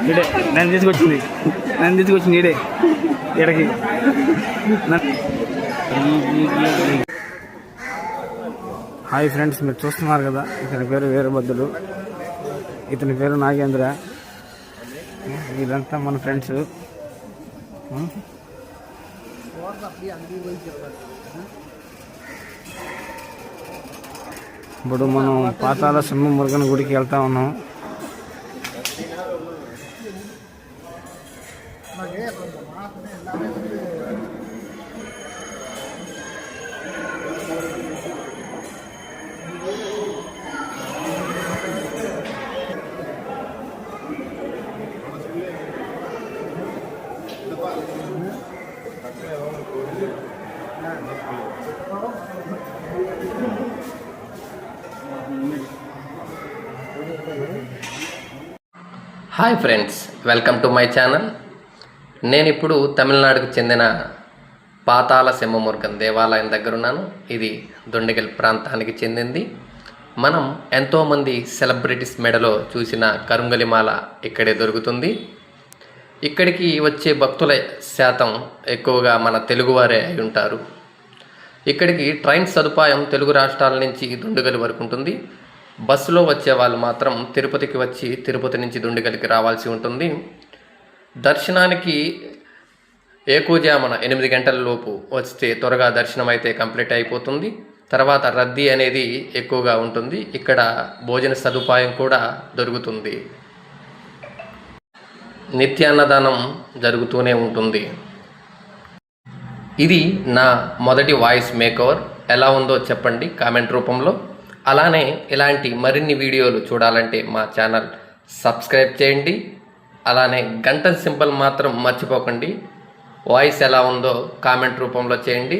ఇడే నన్ను తీసుకొచ్చింది ఇడే ఇక్కడికి. హాయ్ ఫ్రెండ్స్, మీరు చూస్తున్నారు కదా, ఇతని పేరు వీరభద్రుడు, ఇతని పేరు నాగేంద్ర. వీళ్ళంతా మన ఫ్రెండ్స్. ఇప్పుడు మనం పాతాళ సింహ మురుగన్ గుడికి వెళ్తా ఉన్నాం. Hi friends, welcome to my channel. నేను ఇప్పుడు తమిళనాడుకు చెందిన పాతాళ సింహమురుగన్ దేవాలయం దగ్గర ఉన్నాను. ఇది దొండిగల్ ప్రాంతానికి చెందింది. మనం ఎంతోమంది సెలబ్రిటీస్ మెడలో చూసిన కరుంగలిమాల ఇక్కడే దొరుకుతుంది. ఇక్కడికి వచ్చే భక్తుల శాతం ఎక్కువగా మన తెలుగువారే అయి ఉంటారు. ఇక్కడికి ట్రైన్ సదుపాయం తెలుగు రాష్ట్రాల నుంచి దొండిగల్ వరకు ఉంటుంది. బస్సులో వచ్చే వాళ్ళు మాత్రం తిరుపతికి వచ్చి తిరుపతి నుంచి దొండిగల్కి రావాల్సి ఉంటుంది. దర్శనానికి ఏకోజామున 8 గంటల లోపు వస్తే త్వరగా దర్శనం అయితే కంప్లీట్ అయిపోతుంది. తర్వాత రద్దీ అనేది ఎక్కువగా ఉంటుంది. ఇక్కడ భోజన సదుపాయం కూడా దొరుకుతుంది. నిత్యాన్నదానం జరుగుతూనే ఉంటుంది. ఇది నా మొదటి వాయిస్ మేకోవర్. ఎలా ఉందో చెప్పండి కామెంట్ రూపంలో. అలానే ఇలాంటి మరిన్ని వీడియోలు చూడాలంటే మా ఛానల్ సబ్స్క్రైబ్ చేయండి. అలానే గంట సింబల్ మాత్రం మర్చిపోకండి. వాయిస్ ఎలా ఉందో కామెంట్ రూపంలో చేయండి.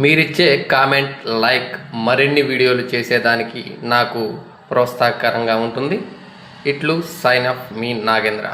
మీరిచ్చే కామెంట్, లైక్ మరిన్ని వీడియోలు చేసేదానికి నాకు ప్రోత్సాహకరంగా ఉంటుంది. ఇట్లు సైన్ ఆఫ్ మీ నాగేంద్ర.